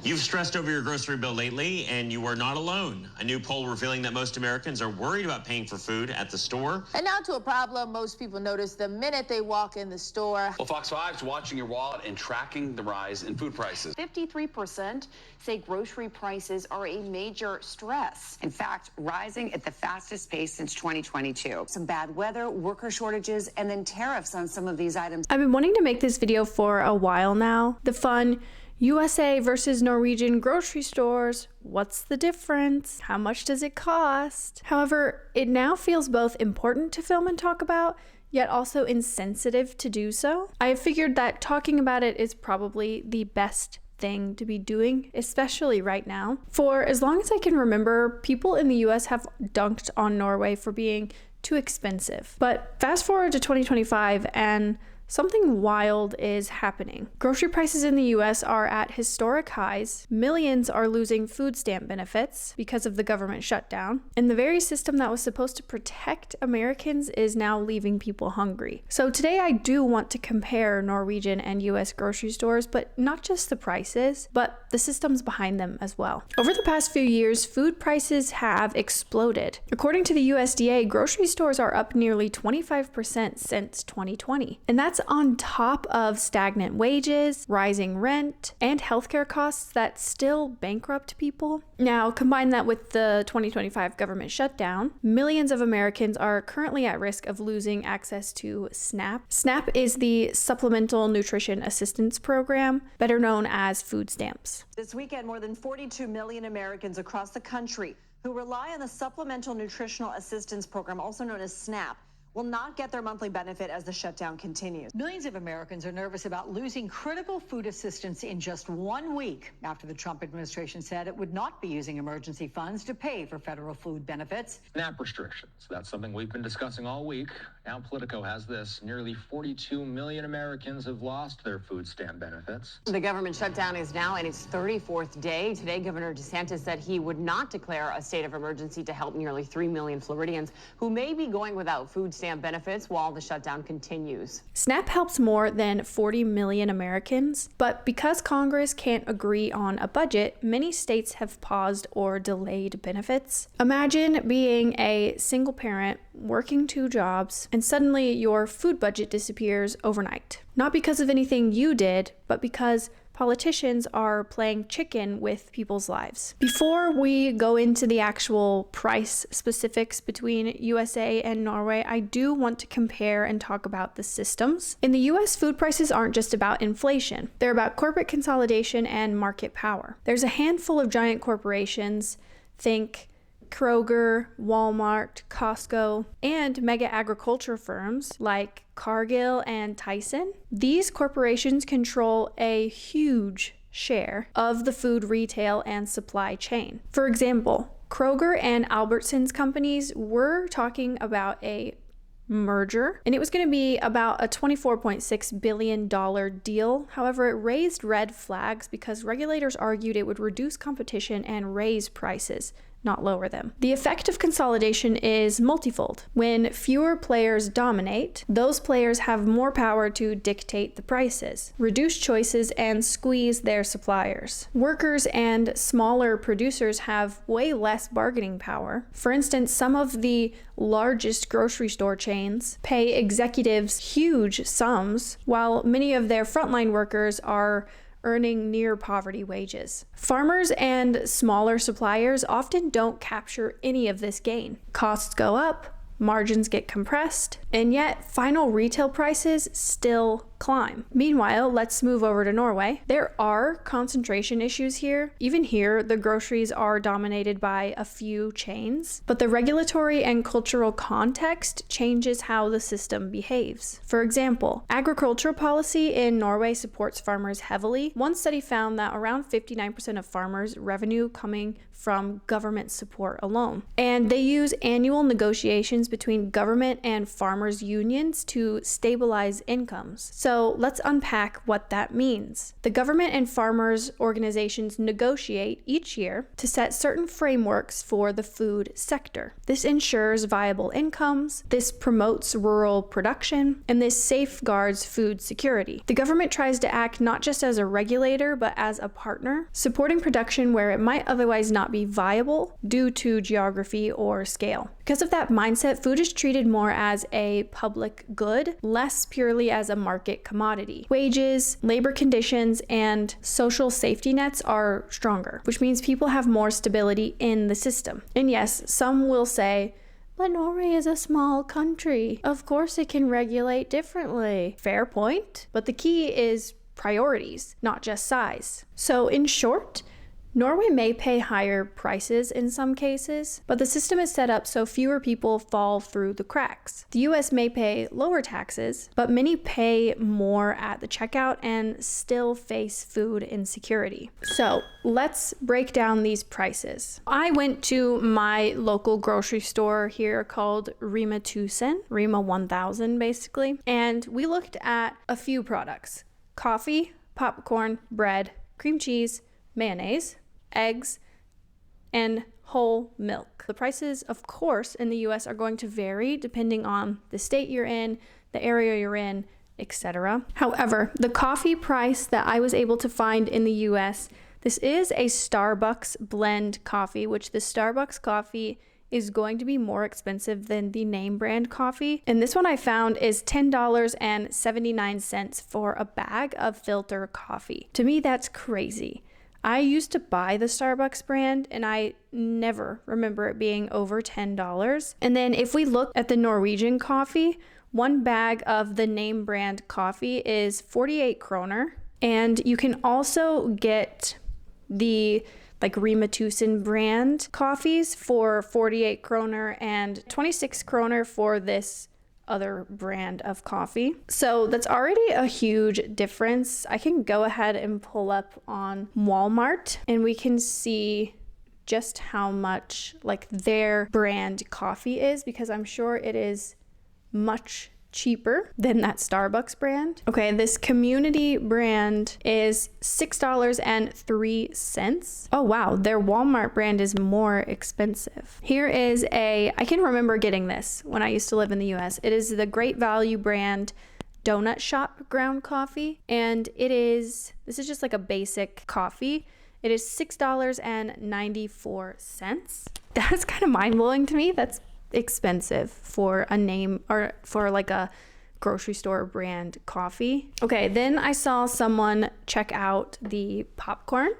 You've stressed over your grocery bill lately, and you are not alone. A new poll revealing that most Americans are worried about paying for food at the store. And now to a problem most people notice the minute they walk in the store. Well, Fox 5's watching your wallet and tracking the rise in food prices. 53% say grocery prices are a major stress. In fact, rising at the fastest pace since 2022. Some bad weather, worker shortages, and then tariffs on some of these items. I've been wanting to make this video for a while now. The fun USA versus Norwegian grocery stores. What's the difference? How much does it cost? However, it now feels both important to film and talk about, yet also insensitive to do so. I have figured that talking about it is probably the best thing to be doing, especially right now. For as long as I can remember, people in the US have dunked on Norway for being too expensive. But fast forward to 2025 and something wild is happening. Grocery prices in the US are at historic highs. Millions are losing food stamp benefits because of the government shutdown. And the very system that was supposed to protect Americans is now leaving people hungry. So today I do want to compare Norwegian and US grocery stores, but not just the prices, but the systems behind them as well. Over the past few years, food prices have exploded. According to the USDA, grocery stores are up nearly 25% since 2020. And that's on top of stagnant wages, rising rent, and healthcare costs that still bankrupt people. Now, combine that with the 2025 government shutdown, millions of Americans are currently at risk of losing access to SNAP. SNAP is the Supplemental Nutrition Assistance Program, better known as food stamps. This weekend, more than 42 million Americans across the country who rely on the Supplemental Nutritional Assistance Program, also known as SNAP, will not get their monthly benefit as the shutdown continues. Millions of Americans are nervous about losing critical food assistance in just 1 week after the Trump administration said it would not be using emergency funds to pay for federal food benefits. SNAP restrictions. That's something we've been discussing all week. Now Politico has this. Nearly 42 million Americans have lost their food stamp benefits. The government shutdown is now in its 34th day. Today, Governor DeSantis said he would not declare a state of emergency to help nearly 3 million Floridians who may be going without food stamp benefits while the shutdown continues. SNAP helps more than 40 million Americans, but because Congress can't agree on a budget, many states have paused or delayed benefits. Imagine being a single parent working 2 jobs and suddenly your food budget disappears overnight. Not because of anything you did, but because politicians are playing chicken with people's lives. Before we go into the actual price specifics between USA and Norway, I do want to compare and talk about the systems. In the US, food prices aren't just about inflation. They're about corporate consolidation and market power. There's a handful of giant corporations, think Kroger, Walmart, Costco, and mega agriculture firms like Cargill and Tyson. These corporations control a huge share of the food retail and supply chain. For example, Kroger and Albertsons companies were talking about a merger, and it was going to be about a $24.6 billion deal. However, it raised red flags because regulators argued it would reduce competition and raise prices, not lower them. The effect of consolidation is multifold. When fewer players dominate, those players have more power to dictate the prices, reduce choices, and squeeze their suppliers. Workers and smaller producers have way less bargaining power. For instance, some of the largest grocery store chains pay executives huge sums, while many of their frontline workers are earning near poverty wages. Farmers and smaller suppliers often don't capture any of this gain. Costs go up, margins get compressed, and yet final retail prices still climb. Meanwhile, let's move over to Norway. There are concentration issues here. Even here, the groceries are dominated by a few chains, but the regulatory and cultural context changes how the system behaves. For example, agricultural policy in Norway supports farmers heavily. One study found that around 59% of farmers' revenue coming from government support alone. And they use annual negotiations between government and farmers' unions to stabilize incomes. So So let's unpack what that means. The government and farmers organizations negotiate each year to set certain frameworks for the food sector. This ensures viable incomes, this promotes rural production, and this safeguards food security. The government tries to act not just as a regulator, but as a partner, supporting production where it might otherwise not be viable due to geography or scale. Because of that mindset, food is treated more as a public good, less purely as a market commodity. Wages, labor conditions, and social safety nets are stronger, which means people have more stability in the system. And yes, some will say, but Norway is a small country. Of course it can regulate differently. Fair point, but the key is priorities, not just size. So in short, Norway may pay higher prices in some cases, but the system is set up so fewer people fall through the cracks. The US may pay lower taxes, but many pay more at the checkout and still face food insecurity. So let's break down these prices. I went to my local grocery store here called Rema 1000 basically, and we looked at a few products: coffee, popcorn, bread, cream cheese, mayonnaise, eggs, and whole milk. The prices, of course, in the US are going to vary depending on the state you're in, the area you're in, etc. However, the coffee price that I was able to find in the US, this is a Starbucks blend coffee, which the Starbucks coffee is going to be more expensive than the name brand coffee. And this one I found is $10.79 for a bag of filter coffee. To me, that's crazy. I used to buy the Starbucks brand and I never remember it being over $10. And then if we look at the Norwegian coffee, one bag of the name brand coffee is 48 kroner. And you can also get the Rema 1000 brand coffees for 48 kroner and 26 kroner for this other brand of coffee. So that's already a huge difference. I can go ahead and pull up on Walmart and we can see just how much their brand coffee is, because I'm sure it is much cheaper than that Starbucks brand. Okay, this community brand is $6.03. Oh wow, their Walmart brand is more expensive. Here is I can remember getting this when I used to live in the US. It is the Great Value brand Donut Shop ground coffee, and this is just like a basic coffee. It is $6.94. That's kind of mind-blowing to me. That's expensive for a name or for a grocery store brand coffee. Okay, then I saw someone check out the popcorn.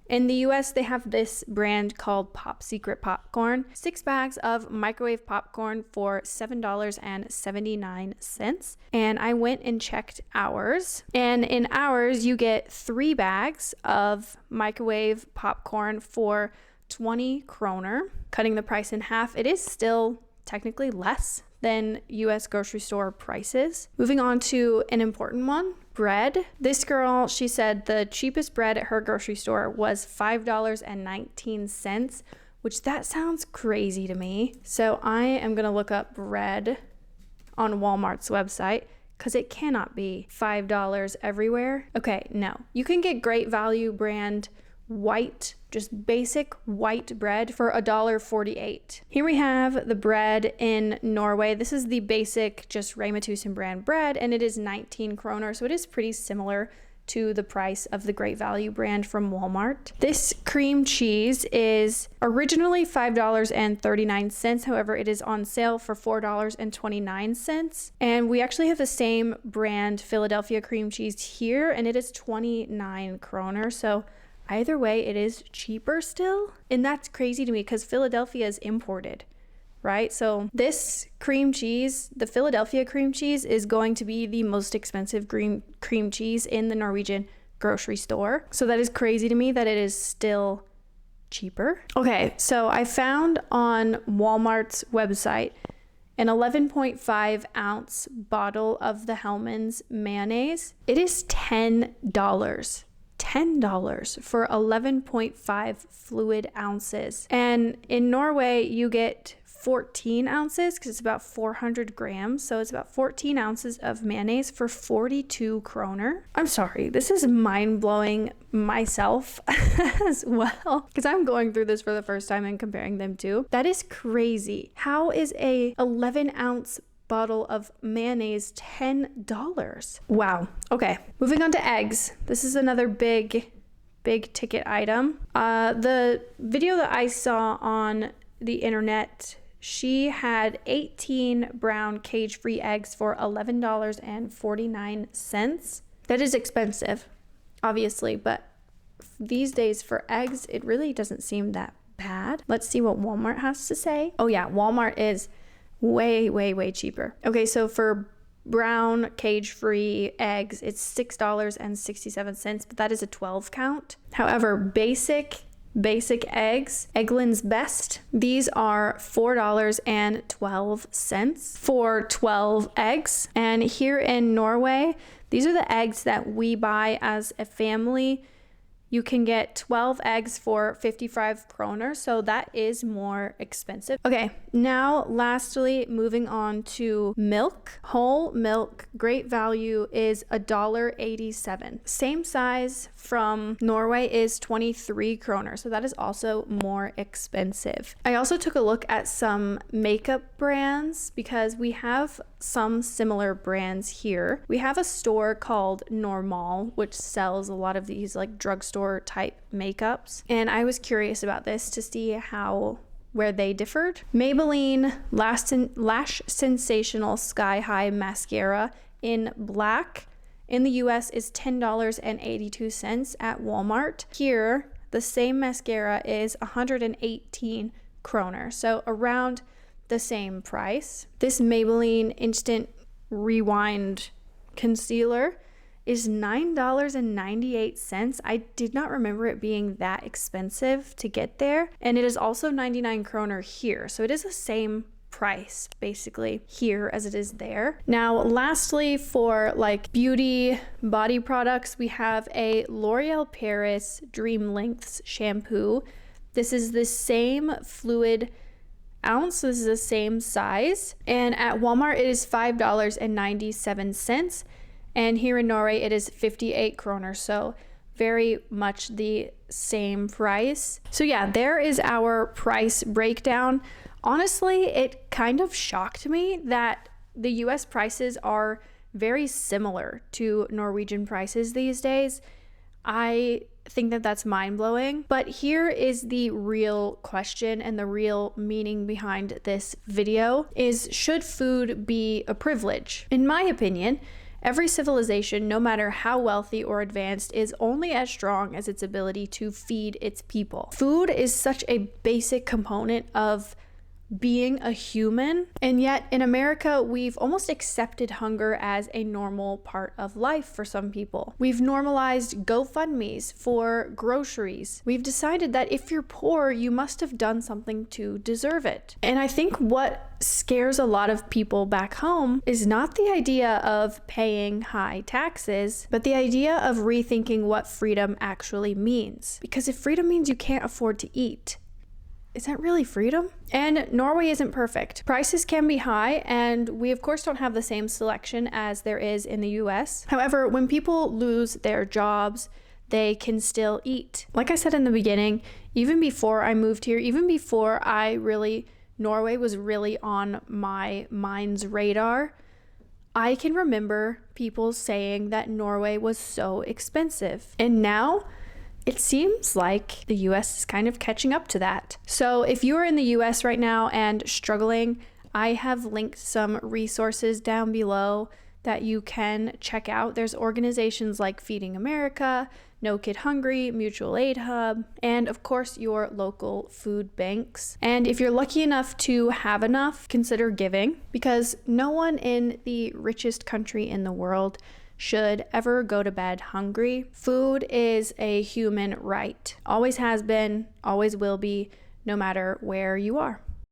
In the US, they have this brand called Pop Secret Popcorn. 6 bags of microwave popcorn for $7.79. And I went and checked ours. And in ours, you get 3 bags of microwave popcorn for 20 kroner, cutting the price in half. It is still technically less than US grocery store prices. Moving on to an important one, bread. This girl, she said the cheapest bread at her grocery store was $5.19, which that sounds crazy to me. So I am gonna look up bread on Walmart's website, because it cannot be $5 everywhere. Okay, no. You can get Great Value brand white, just basic white bread for $1.48. Here we have the bread in Norway. This is the basic, just Rema 1000 brand bread, and it is 19 kroner, so it is pretty similar to the price of the Great Value brand from Walmart. This cream cheese is originally $5.39. However, it is on sale for $4.29. And we actually have the same brand Philadelphia cream cheese here, and it is 29 kroner. So either way, it is cheaper still. And that's crazy to me because Philadelphia is imported, right? So this cream cheese, the Philadelphia cream cheese, is going to be the most expensive cream cheese in the Norwegian grocery store. So that is crazy to me that it is still cheaper. Okay, so I found on Walmart's website an 11.5 ounce bottle of the Hellmann's mayonnaise. It is $10. $10 for 11.5 fluid ounces. And in Norway, you get 14 ounces because it's about 400 grams. So it's about 14 ounces of mayonnaise for 42 kroner. I'm sorry, this is mind-blowing myself as well because I'm going through this for the first time and comparing them too. That is crazy. How is a 11-ounce bottle of mayonnaise $10? Wow. Okay, moving on to eggs. This is another big ticket item. The video that I saw on the internet, she had 18 brown cage-free eggs for $11.49. That is expensive, obviously, but these days for eggs, it really doesn't seem that bad. Let's see what Walmart has to say. Oh yeah, Walmart is way cheaper. Okay, so for brown cage-free eggs, it's $6.67, but that is a 12 count. However, basic eggs, Eggland's Best, these are $4.12 for 12 eggs. And here in Norway, these are the eggs that we buy as a family. You can get 12 eggs for 55 kroner, so that is more expensive. Okay, now lastly, moving on to milk. Whole milk, great value, is $1.87. Same size from Norway is 23 kroner, so that is also more expensive. I also took a look at some makeup brands because we have some similar brands here. We have a store called Normal, which sells a lot of these like drugstore type makeups, and I was curious about this to see where they differed. Maybelline Lash Sensational Sky High Mascara in black in the US is $10.82 at Walmart. Here, the same mascara is 118 kroner, so around the same price. This Maybelline Instant Rewind Concealer is $9.98. I did not remember it being that expensive to get there. And it is also 99 kroner here. So it is the same price basically here as it is there. Now, lastly, for like beauty body products, we have a L'Oreal Paris Dream Lengths shampoo. This is the same fluid ounce. This is the same size. And at Walmart, it is $5.97. And here in Norway, it is 58 kroner, so very much the same price. So yeah, there is our price breakdown. Honestly, it kind of shocked me that the US prices are very similar to Norwegian prices these days. I think that that's mind-blowing. But here is the real question and the real meaning behind this video is, should food be a privilege? In my opinion, every civilization, no matter how wealthy or advanced, is only as strong as its ability to feed its people. Food is such a basic component of being a human, and yet in America, we've almost accepted hunger as a normal part of life for some people. We've normalized GoFundMes for groceries. We've decided that if you're poor, you must have done something to deserve it. And I think what scares a lot of people back home is not the idea of paying high taxes, but the idea of rethinking what freedom actually means. Because if freedom means you can't afford to eat, is that really freedom? And Norway isn't perfect. Prices can be high, and we of course don't have the same selection as there is in the US. However, when people lose their jobs, they can still eat. Like I said in the beginning, even before I moved here, even before Norway was really on my mind's radar, I can remember people saying that Norway was so expensive. And now, it seems like the US is kind of catching up to that. So if you are in the US right now and struggling, I have linked some resources down below that you can check out. There's organizations like Feeding America, No Kid Hungry, Mutual Aid Hub, and of course your local food banks. And if you're lucky enough to have enough, consider giving, because no one in the richest country in the world should ever go to bed hungry. Food is a human right. Always has been, always will be, no matter where you are.